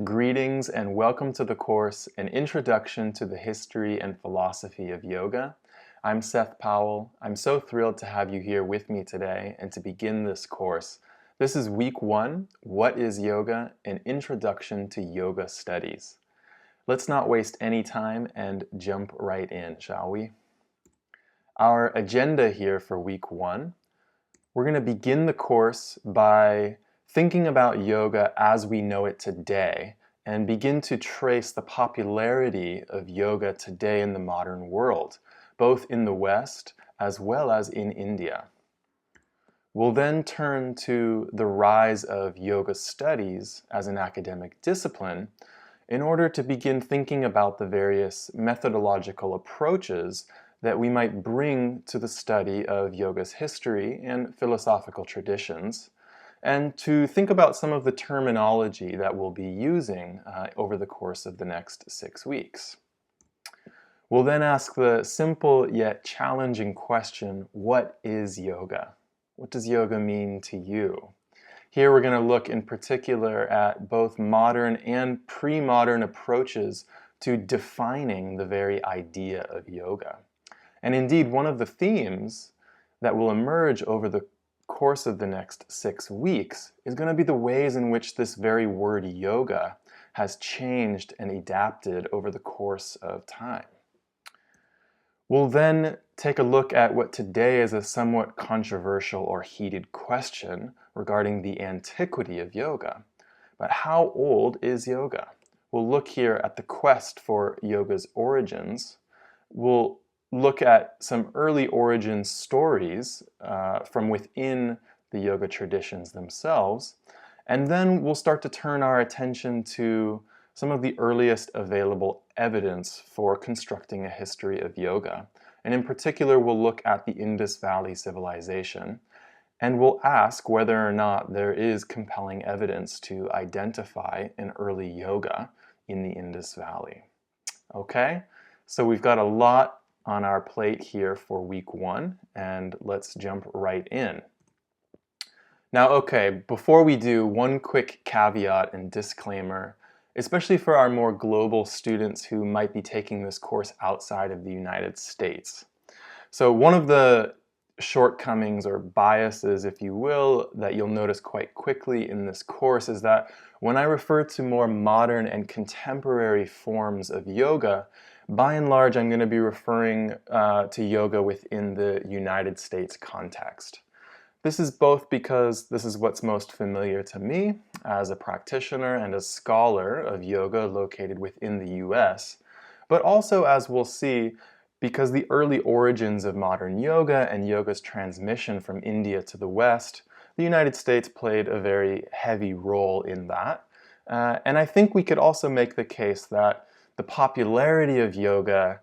Greetings and welcome to the course, An Introduction to the History and Philosophy of Yoga. I'm Seth Powell. I'm so thrilled to have you here with me today and to begin this course. This is week 1, What is Yoga? An Introduction to Yoga Studies. Let's not waste any time and jump right in, shall we? Our agenda here for week 1, we're going to begin the course by thinking about yoga as we know it today and begin to trace the popularity of yoga today in the modern world, both in the West as well as in India. We'll then turn to the rise of yoga studies as an academic discipline in order to begin thinking about the various methodological approaches that we might bring to the study of yoga's history and philosophical traditions, and to think about some of the terminology that we'll be using over the course of the next 6 weeks. We'll then ask the simple yet challenging question, what is yoga? What does yoga mean to you? Here we're going to look in particular at both modern and pre-modern approaches to defining the very idea of yoga. And indeed, one of the themes that will emerge over the course of the next 6 weeks is going to be the ways in which this very word yoga has changed and adapted over the course of time. We'll then take a look at what today is a somewhat controversial or heated question regarding the antiquity of yoga. But how old is yoga? We'll look here at the quest for yoga's origins. We'll look at some early origin stories from within the yoga traditions themselves, and then we'll start to turn our attention to some of the earliest available evidence for constructing a history of yoga. And in particular, we'll look at the Indus Valley civilization, and we'll ask whether or not there is compelling evidence to identify an early yoga in the Indus Valley. Okay, so we've got a lot on our plate here for week 1, and let's jump right in. Now, okay, before we do, one quick caveat and disclaimer, especially for our more global students who might be taking this course outside of the United States. So one of the shortcomings or biases, if you will, that you'll notice quite quickly in this course is that when I refer to more modern and contemporary forms of yoga, by and large, I'm going to be referring to yoga within the United States context. This is both because this is what's most familiar to me as a practitioner and a scholar of yoga located within the US, but also, as we'll see, because the early origins of modern yoga and yoga's transmission from India to the West, the United States played a very heavy role in that. And I think we could also make the case that the popularity of yoga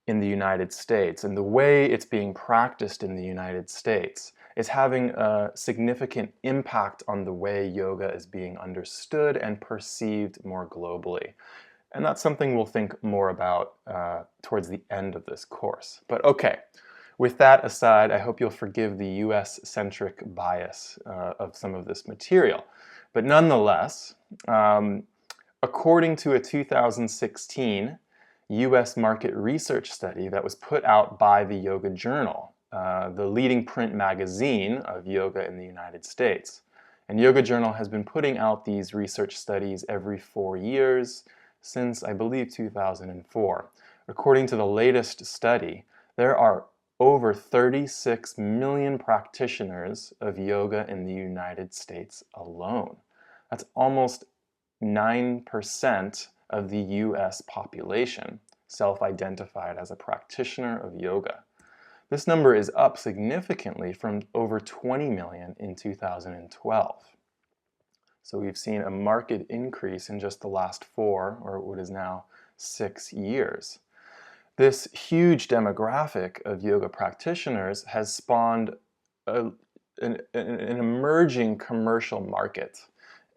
in the United States and the way it's being practiced in the United States is having a significant impact on the way yoga is being understood and perceived more globally. And that's something we'll think more about towards the end of this course. But okay, with that aside, I hope you'll forgive the US-centric bias of some of this material. But nonetheless, according to a 2016 US market research study that was put out by the Yoga Journal, the leading print magazine of yoga in the United States. And Yoga Journal has been putting out these research studies every 4 years since, I believe, 2004. According to the latest study, there are over 36 million practitioners of yoga in the United States alone. That's almost 9% of the US population self-identified as a practitioner of yoga. This number is up significantly from over 20 million in 2012. So we've seen a marked increase in just the last 4, or what is now 6 years. This huge demographic of yoga practitioners has spawned an emerging commercial market.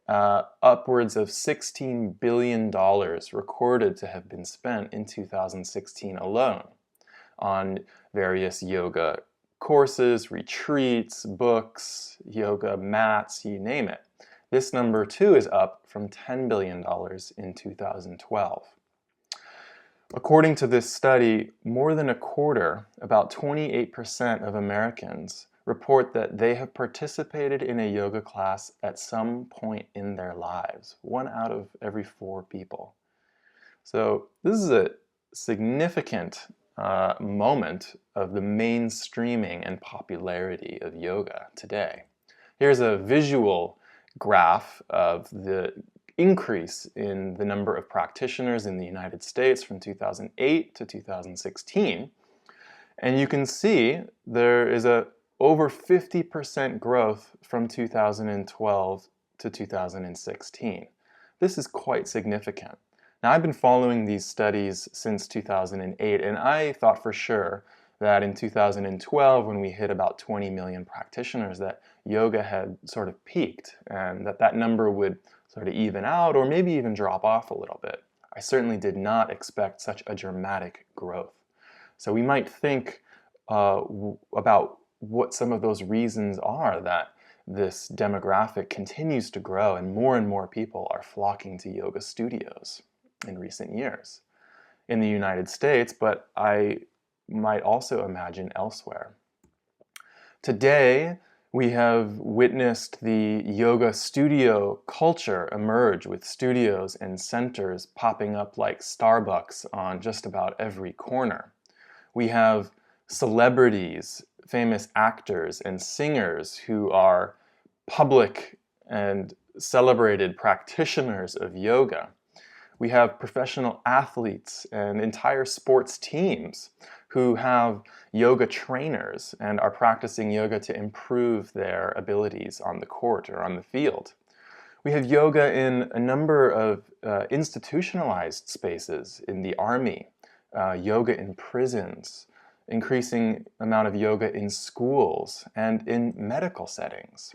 Upwards of $16 billion recorded to have been spent in 2016 alone on various yoga courses, retreats, books, yoga mats, you name it. This number too is up from $10 billion in 2012. According to this study, more than a quarter, about 28% of Americans, report that they have participated in a yoga class at some point in their lives. 1 out of every 4 people. So this is a significant moment of the mainstreaming and popularity of yoga today. Here's a visual graph of the increase in the number of practitioners in the United States from 2008 to 2016. And you can see there is a over 50% growth from 2012 to 2016. This is quite significant. Now, I've been following these studies since 2008, and I thought for sure that in 2012, when we hit about 20 million practitioners, that yoga had sort of peaked and that number would sort of even out or maybe even drop off a little bit. I certainly did not expect such a dramatic growth. So we might think about what some of those reasons are that this demographic continues to grow and more people are flocking to yoga studios in recent years in the United States, but I might also imagine elsewhere. Today, we have witnessed the yoga studio culture emerge with studios and centers popping up like Starbucks on just about every corner. We have celebrities, famous actors and singers who are public and celebrated practitioners of yoga. We have professional athletes and entire sports teams who have yoga trainers and are practicing yoga to improve their abilities on the court or on the field. We have yoga in a number of institutionalized spaces in the army, yoga in prisons, increasing amount of yoga in schools and in medical settings.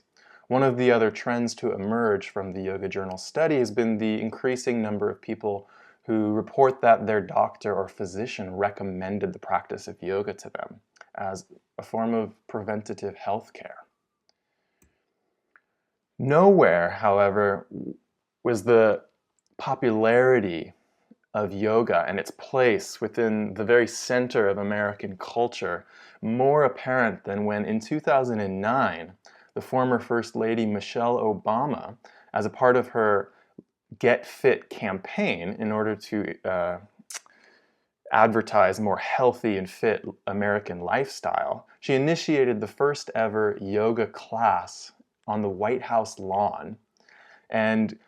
One of the other trends to emerge from the Yoga Journal study has been the increasing number of people who report that their doctor or physician recommended the practice of yoga to them as a form of preventative health care. Nowhere, however, was the popularity of yoga and its place within the very center of American culture more apparent than when in 2009, the former First Lady Michelle Obama, as a part of her Get Fit campaign in order to advertise more healthy and fit American lifestyle, she initiated the first ever yoga class on the White House lawn and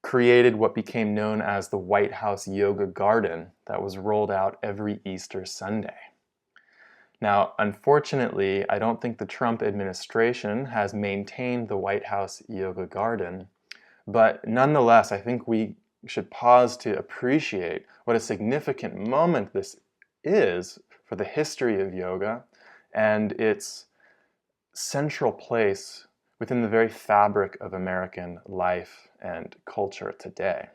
created what became known as the White House Yoga Garden that was rolled out every Easter Sunday. Now, unfortunately, I don't think the Trump administration has maintained the White House Yoga Garden, but nonetheless, I think we should pause to appreciate what a significant moment this is for the history of yoga and its central place within the very fabric of American life and culture today.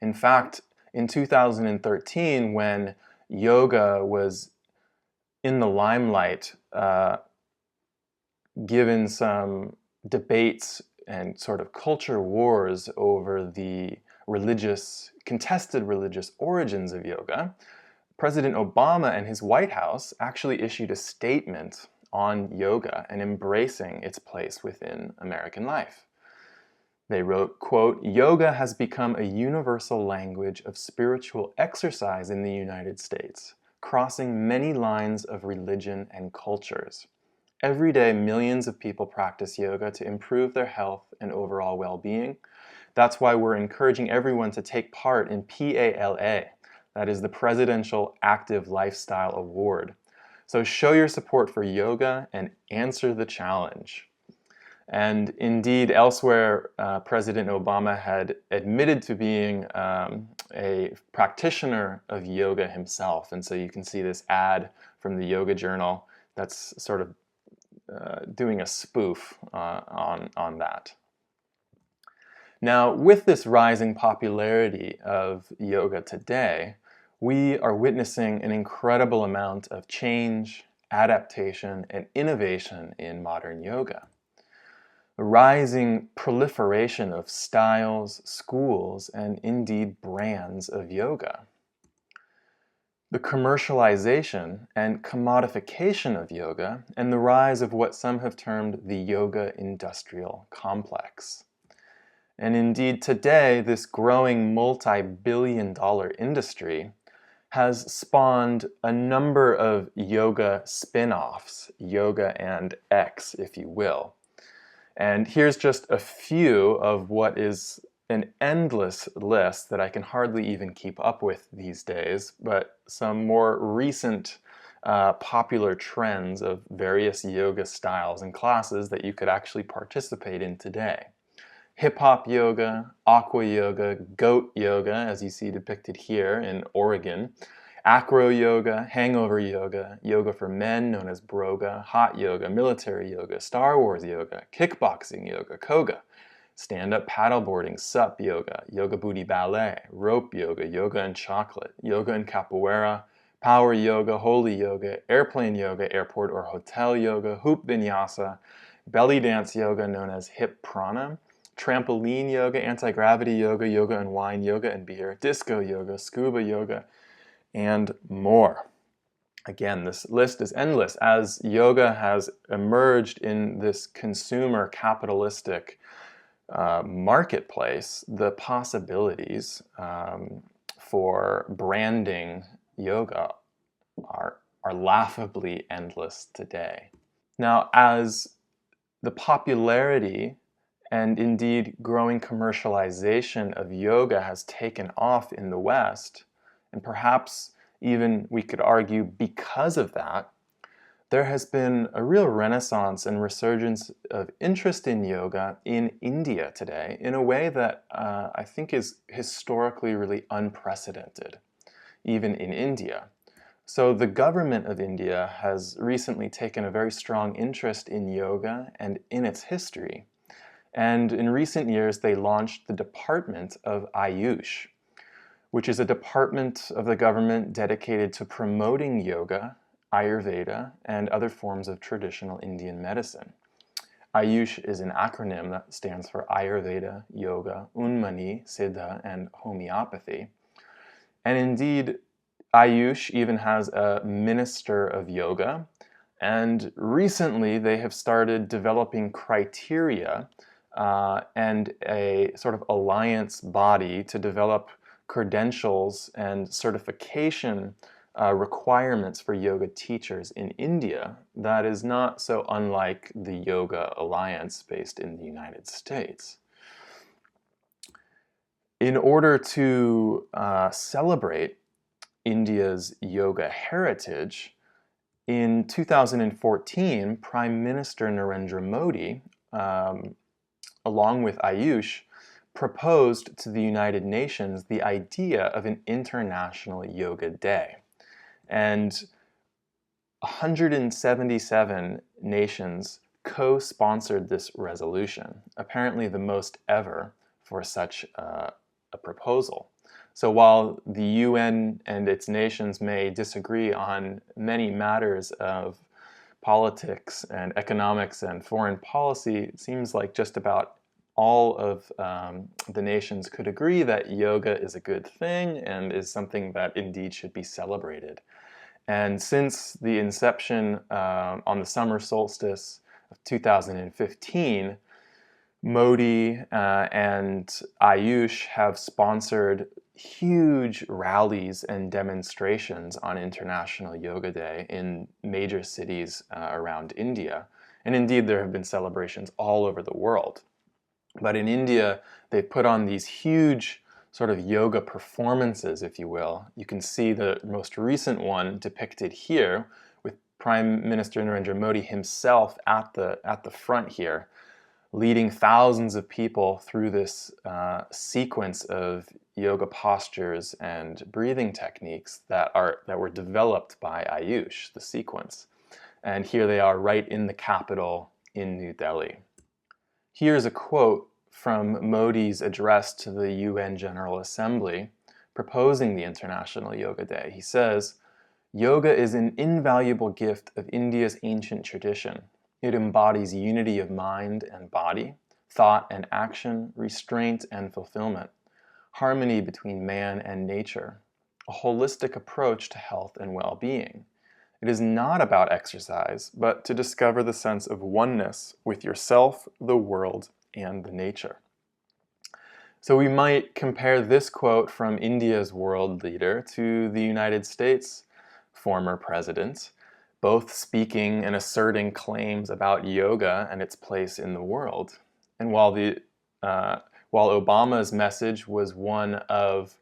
In fact, in 2013, when yoga was in the limelight, given some debates and sort of culture wars over the contested religious origins of yoga, President Obama and his White House actually issued a statement on yoga and embracing its place within American life. They wrote, quote, "Yoga has become a universal language of spiritual exercise in the United States, crossing many lines of religion and cultures. Every day, millions of people practice yoga to improve their health and overall well-being. That's why we're encouraging everyone to take part in PALA, that is the Presidential Active Lifestyle Award. So show your support for yoga and answer the challenge." And indeed, elsewhere, President Obama had admitted to being a practitioner of yoga himself. And so you can see this ad from the Yoga Journal that's sort of doing a spoof on that. Now, with this rising popularity of yoga today, we are witnessing an incredible amount of change, adaptation, and innovation in modern yoga. a rising proliferation of styles, schools, and indeed brands of yoga. The commercialization and commodification of yoga, and the rise of what some have termed the yoga industrial complex. And indeed, today, this growing multi-billion-dollar industry has spawned a number of yoga spin-offs, yoga and X, if you will. And here's just a few of what is an endless list that I can hardly even keep up with these days, but some more recent popular trends of various yoga styles and classes that you could actually participate in today. Hip-hop yoga, aqua yoga, goat yoga, as you see depicted here in Oregon, acro yoga, hangover yoga, yoga for men known as broga, hot yoga, military yoga, Star Wars yoga, kickboxing yoga, koga, stand-up paddleboarding, sup yoga, yoga booty ballet, rope yoga, yoga and chocolate, yoga and capoeira, power yoga, holy yoga, airplane yoga, airport or hotel yoga, hoop vinyasa, belly dance yoga known as hip prana, trampoline yoga, anti-gravity yoga, yoga and wine, yoga and beer, disco yoga, scuba yoga, and more. Again, this list is endless as yoga has emerged in this consumer capitalistic marketplace. The possibilities for branding yoga are laughably endless today. Now, as the popularity and indeed growing commercialization of yoga has taken off in the West, and perhaps even we could argue because of that, there has been a real renaissance and resurgence of interest in yoga in India today in a way that I think is historically really unprecedented, even in India. So the government of India has recently taken a very strong interest in yoga and in its history. And in recent years, they launched the Department of Ayush, which is a department of the government dedicated to promoting yoga, Ayurveda, and other forms of traditional Indian medicine. Ayush is an acronym that stands for Ayurveda, Yoga, Unmani, Siddha, and Homeopathy. And indeed, Ayush even has a minister of yoga, and recently they have started developing criteria and a sort of alliance body to develop credentials and certification requirements for yoga teachers in India that is not so unlike the Yoga Alliance based in the United States. In order to celebrate India's yoga heritage, in 2014, Prime Minister Narendra Modi, along with Ayush, proposed to the United Nations the idea of an International Yoga Day. And 177 nations co-sponsored this resolution, apparently the most ever for such a proposal. So while the UN and its nations may disagree on many matters of politics and economics and foreign policy, it seems like just about all of the nations could agree that yoga is a good thing and is something that indeed should be celebrated. And since the inception on the summer solstice of 2015, Modi and Ayush have sponsored huge rallies and demonstrations on International Yoga Day in major cities around India. And indeed, there have been celebrations all over the world. But in India, they put on these huge sort of yoga performances, if you will. You can see the most recent one depicted here with Prime Minister Narendra Modi himself at the front here, leading thousands of people through this sequence of yoga postures and breathing techniques that were developed by Ayush, the sequence. And here they are right in the capital in New Delhi. Here's a quote from Modi's address to the UN General Assembly proposing the International Yoga Day. He says, "Yoga is an invaluable gift of India's ancient tradition. It embodies unity of mind and body, thought and action, restraint and fulfillment, harmony between man and nature, a holistic approach to health and well-being. It is not about exercise, but to discover the sense of oneness with yourself, the world, and the nature. So we might compare this quote from India's world leader to the United States' former president, both speaking and asserting claims about yoga and its place in the world. And while Obama's message was one of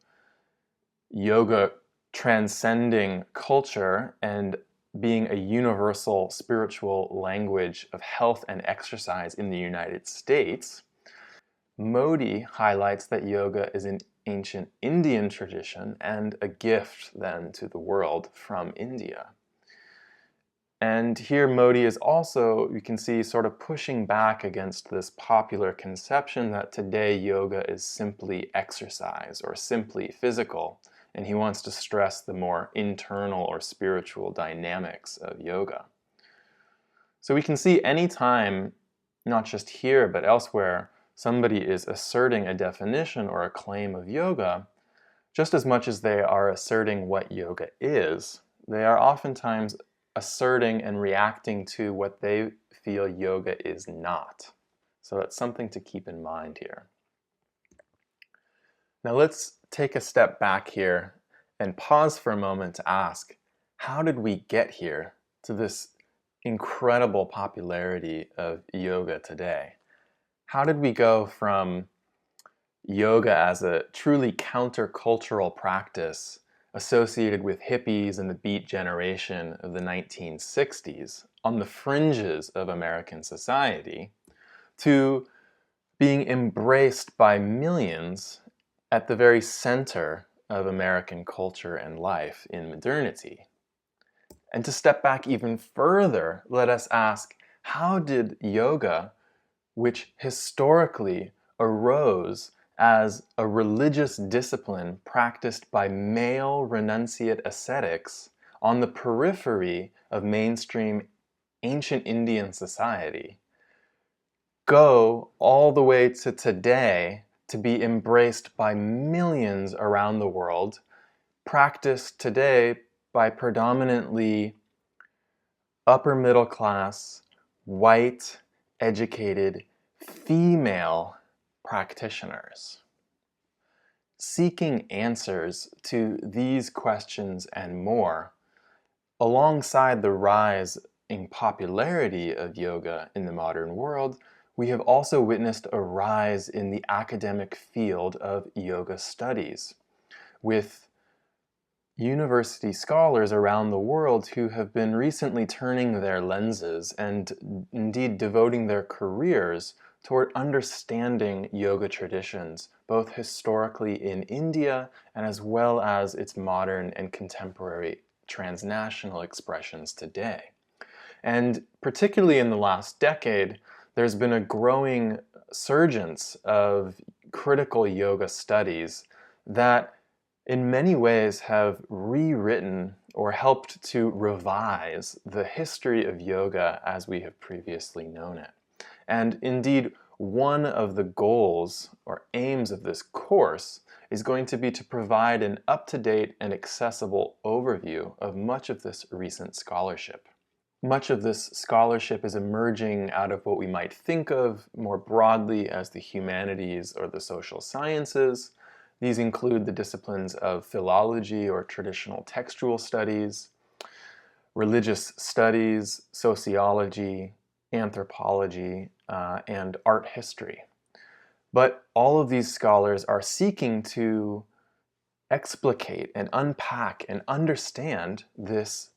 yoga transcending culture and being a universal spiritual language of health and exercise in the United States, Modi highlights that yoga is an ancient Indian tradition and a gift then to the world from India. And here Modi is also, you can see, sort of pushing back against this popular conception that today yoga is simply exercise or simply physical, and he wants to stress the more internal or spiritual dynamics of yoga. So we can see anytime, not just here but elsewhere, somebody is asserting a definition or a claim of yoga, just as much as they are asserting what yoga is, they are oftentimes asserting and reacting to what they feel yoga is not. So that's something to keep in mind here. Now let's take a step back here and pause for a moment to ask, how did we get here to this incredible popularity of yoga today? How did we go from yoga as a truly countercultural practice associated with hippies and the Beat generation of the 1960s on the fringes of American society to being embraced by millions at the very center of American culture and life in modernity? And to step back even further, let us ask, how did yoga, which historically arose as a religious discipline practiced by male renunciate ascetics on the periphery of mainstream ancient Indian society, go all the way to today to be embraced by millions around the world, practiced today by predominantly upper middle class, white, educated, female practitioners? Seeking answers to these questions and more, alongside the rise in popularity of yoga in the modern world, we have also witnessed a rise in the academic field of yoga studies, with university scholars around the world who have been recently turning their lenses and indeed devoting their careers toward understanding yoga traditions, both historically in India and as well as its modern and contemporary transnational expressions today. And particularly in the last decade, there's been a growing surgence of critical yoga studies that in many ways have rewritten or helped to revise the history of yoga as we have previously known it. And indeed, one of the goals or aims of this course is going to be to provide an up-to-date and accessible overview of much of this recent scholarship. Much of this scholarship is emerging out of what we might think of more broadly as the humanities or the social sciences. These include the disciplines of philology or traditional textual studies, religious studies, sociology, anthropology, and art history. But all of these scholars are seeking to explicate and unpack and understand this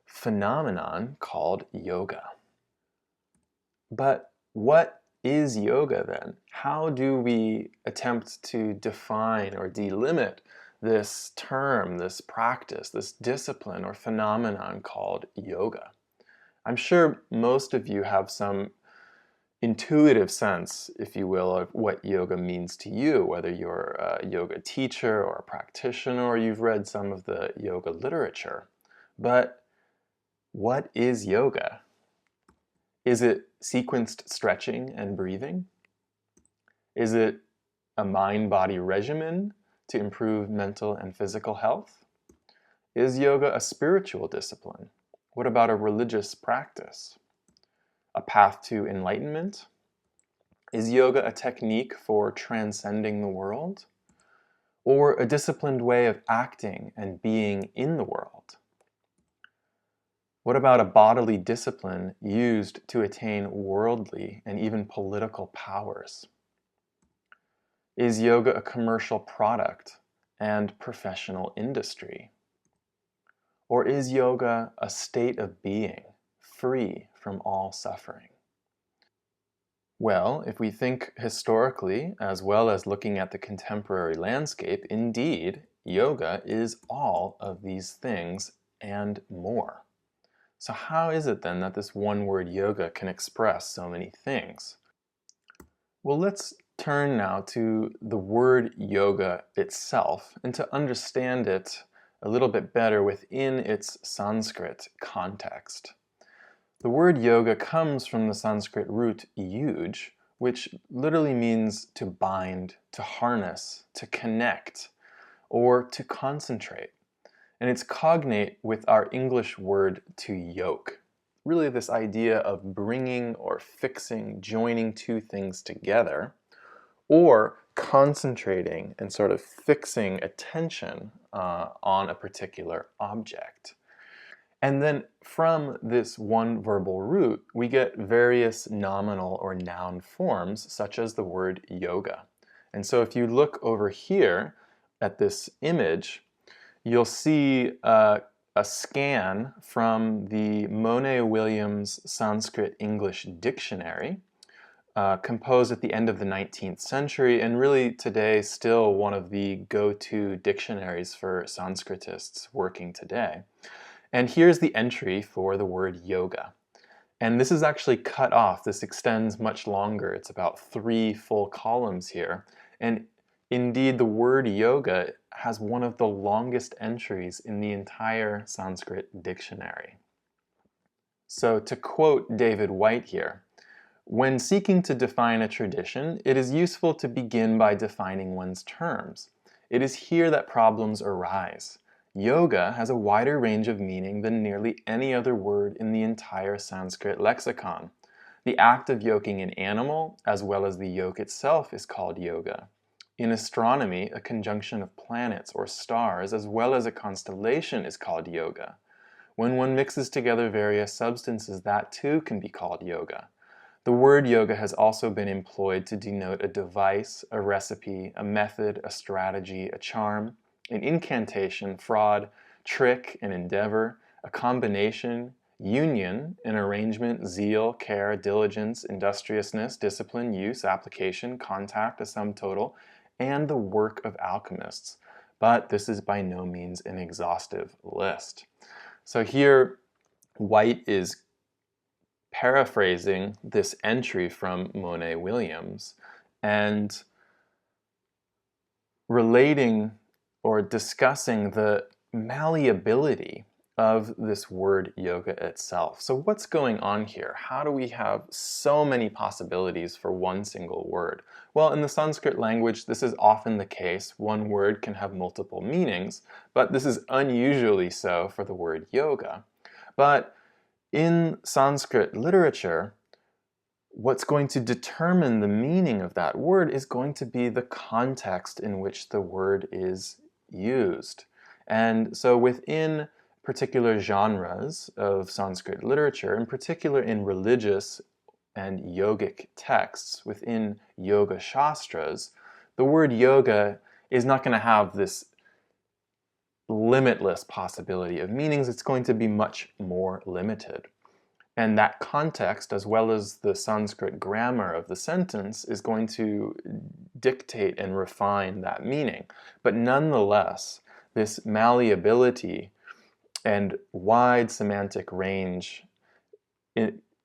phenomenon called yoga. But what is yoga then? How do we attempt to define or delimit this term, this practice, this discipline or phenomenon called yoga? I'm sure most of you have some intuitive sense, if you will, of what yoga means to you, whether you're a yoga teacher or a practitioner or you've read some of the yoga literature. But what is yoga? Is it sequenced stretching and breathing? Is it a mind-body regimen to improve mental and physical health? Is yoga a spiritual discipline? What about a religious practice? A path to enlightenment? Is yoga a technique for transcending the world? Or a disciplined way of acting and being in the world? What about a bodily discipline used to attain worldly and even political powers? Is yoga a commercial product and professional industry? Or is yoga a state of being, free from all suffering? Well, if we think historically, as well as looking at the contemporary landscape, indeed, yoga is all of these things and more. So how is it then that this one word yoga can express so many things? Well, let's turn now to the word yoga itself and to understand it a little bit better within its Sanskrit context. The word yoga comes from the Sanskrit root yuj, which literally means to bind, to harness, to connect, or to concentrate. And it's cognate with our English word to yoke. Really this idea of bringing or fixing, joining two things together, or concentrating and sort of fixing attention on a particular object. And then from this one verbal root, we get various nominal or noun forms, such as the word yoga. And so if you look over here at this image, you'll see a scan from the Monet-Williams Sanskrit English Dictionary, composed at the end of the 19th century, and really today still one of the go-to dictionaries for Sanskritists working today. And here's the entry for the word yoga. And this is actually cut off. This extends much longer. It's about 3 full columns here. And indeed, the word yoga has one of the longest entries in the entire Sanskrit dictionary. So to quote David White here, when seeking to define a tradition, it is useful to begin by defining one's terms. It is here that problems arise. Yoga has a wider range of meaning than nearly any other word in the entire Sanskrit lexicon. The act of yoking an animal, as well as the yoke itself, is called yoga. In astronomy, a conjunction of planets or stars, as well as a constellation, is called yoga. When one mixes together various substances, that too can be called yoga. The word yoga has also been employed to denote a device, a recipe, a method, a strategy, a charm, an incantation, fraud, trick, an endeavor, a combination, union, an arrangement, zeal, care, diligence, industriousness, discipline, use, application, contact, a sum total, and the work of alchemists. But this is by no means an exhaustive list. So here, White is paraphrasing this entry from Monet-Williams and relating or discussing the malleability of this word yoga itself. So what's going on here? How do we have so many possibilities for one single word? Well, in the Sanskrit language, this is often the case. One word can have multiple meanings, but this is unusually so for the word yoga. But in Sanskrit literature, what's going to determine the meaning of that word is going to be the context in which the word is used. And so within particular genres of Sanskrit literature, in particular in religious and yogic texts within yoga shastras, the word yoga is not going to have this limitless possibility of meanings. It's going to be much more limited. And that context, as well as the Sanskrit grammar of the sentence, is going to dictate and refine that meaning. But nonetheless, this malleability and wide semantic range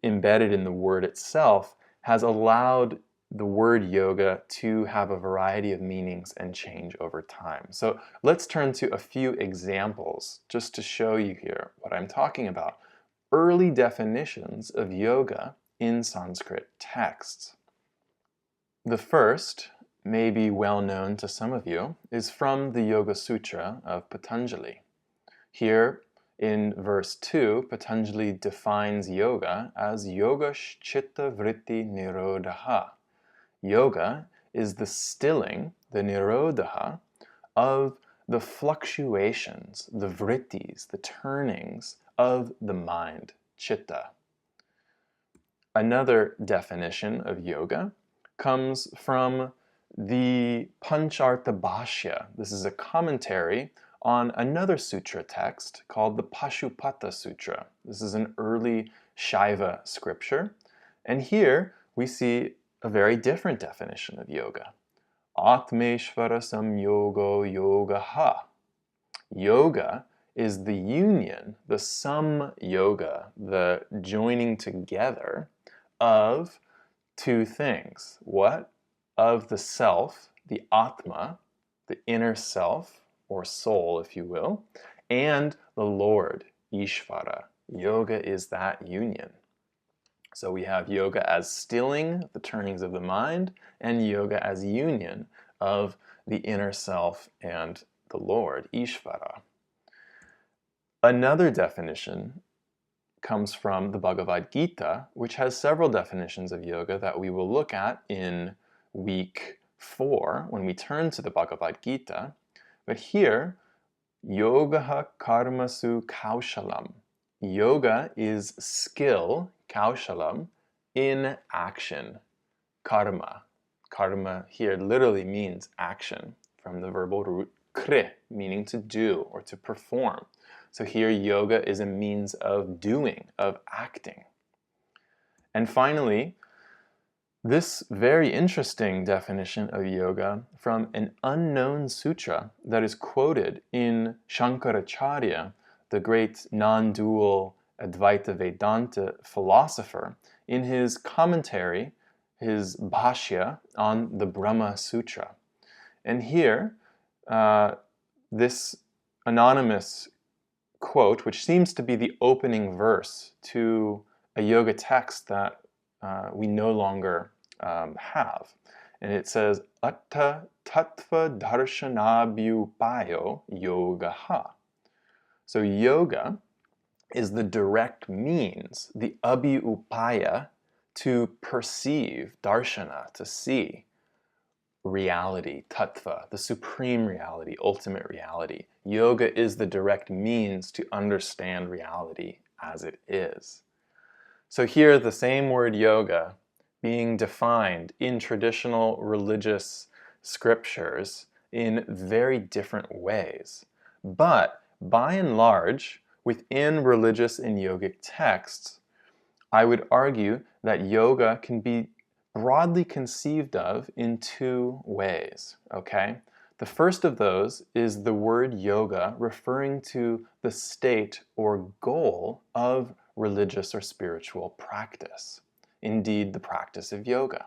embedded in the word itself has allowed the word yoga to have a variety of meanings and change over time. So let's turn to a few examples just to show you here what I'm talking about. Early definitions of yoga in Sanskrit texts. The first, may be well known to some of you, is from the Yoga Sutra of Patanjali. Here, in verse 2, Patanjali defines yoga as yoga chitta vritti nirodha. Yoga is the stilling, the nirodha, of the fluctuations, the vrittis, the turnings of the mind, chitta. Another definition of yoga comes from the Pancharta Bhashya. This is a commentary on another sutra text called the Pashupata Sutra. This is an early Shaiva scripture. And here we see a very different definition of yoga. Atmeshvara samyogo yogaha. Yoga is the union, the sum yoga, the joining together of two things. What? Of the self, the Atma, the inner self, or soul, if you will, and the Lord, Ishvara. Yoga is that union. So we have yoga as stilling the turnings of the mind, and yoga as union of the inner self and the Lord, Ishvara. Another definition comes from the Bhagavad Gita, which has several definitions of yoga that we will look at in week 4 when we turn to the Bhagavad Gita. But here, yogaha karmasu kaushalam. Yoga is skill, kaushalam, in action, karma. Karma here literally means action, from the verbal root kre, meaning to do or to perform. So here yoga is a means of doing, of acting. And finally, this very interesting definition of yoga from an unknown sutra that is quoted in Shankaracharya, the great non-dual Advaita Vedanta philosopher, in his commentary, his Bhashya on the Brahma Sutra. And here, this anonymous quote, which seems to be the opening verse to a yoga text that we no longer have. And it says, Atta tattva darshanabhyupayo yogaha. So yoga is the direct means, the abhyupaya, to perceive, darshana, to see reality, tattva, the supreme reality, ultimate reality. Yoga is the direct means to understand reality as it is. So here the same word yoga being defined in traditional religious scriptures in very different ways. But by and large, within religious and yogic texts, I would argue that yoga can be broadly conceived of in two ways, okay? The first of those is the word yoga referring to the state or goal of religious or spiritual practice. Indeed, the practice of yoga.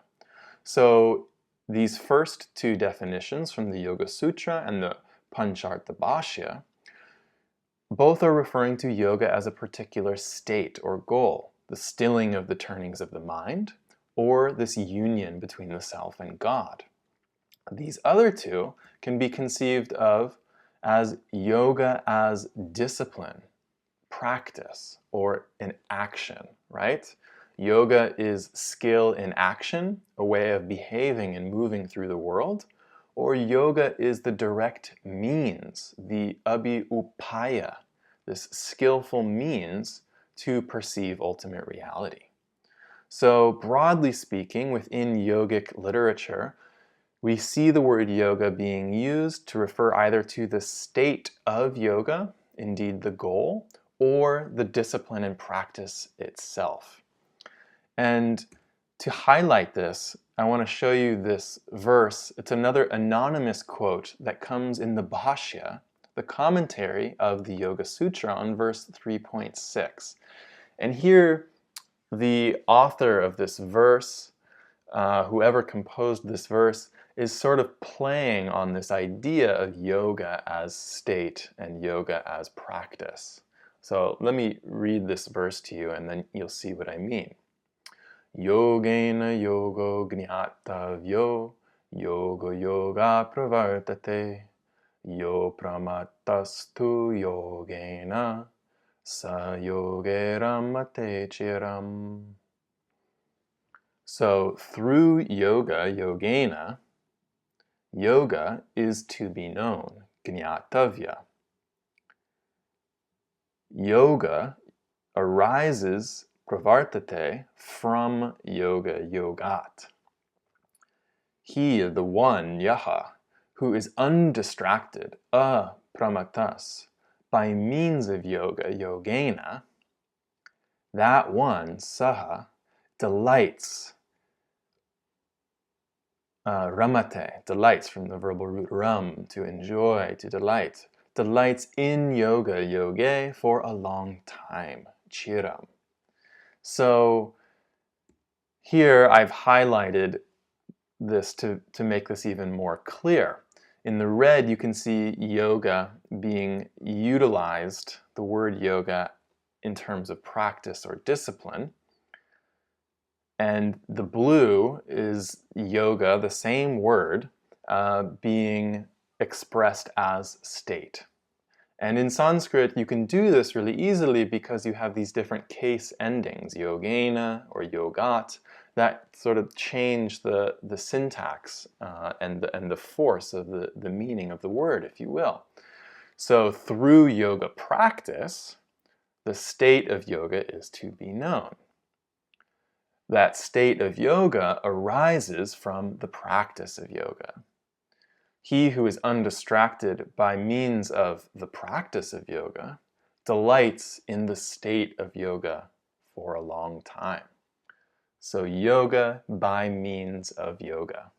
So these first two definitions from the Yoga Sutra and the Pancharta Bhashya, both are referring to yoga as a particular state or goal, the stilling of the turnings of the mind, or this union between the self and God. These other two can be conceived of as yoga as discipline, practice, or an action, right? Yoga is skill in action, a way of behaving and moving through the world, or yoga is the direct means, the abhyupaya, this skillful means to perceive ultimate reality. So broadly speaking, within yogic literature, we see the word yoga being used to refer either to the state of yoga, indeed the goal, or the discipline and practice itself. And to highlight this, I want to show you this verse. It's another anonymous quote that comes in the Bhashya, the commentary of the Yoga Sutra, on verse 3.6. And here, the author of this verse, whoever composed this verse, is sort of playing on this idea of yoga as state and yoga as practice. So let me read this verse to you and then you'll see what I mean. Yogena yogo gnatavyo, yoga yoga pravartate, yo pramattastu yogena, sa yogeram atechiram. So through yoga, yogena, yoga is to be known, gnatavya. Yoga arises, pravartate, from yoga, yogat. He, the one, yaha, who is undistracted, apramattas, by means of yoga, yogena, that one, saha, delights, ramate, delights from the verbal root ram, to enjoy, to delight, delights in yoga, yoge, for a long time, chiram. So here I've highlighted this to make this even more clear. In the red, you can see yoga being utilized, the word yoga, in terms of practice or discipline. And the blue is yoga, the same word, being expressed as state. And in Sanskrit, you can do this really easily because you have these different case endings, yogena or yogat, that sort of change the syntax and the force of the meaning of the word, if you will. So through yoga practice, the state of yoga is to be known. That state of yoga arises from the practice of yoga. He who is undistracted by means of the practice of yoga delights in the state of yoga for a long time. So yoga by means of yoga.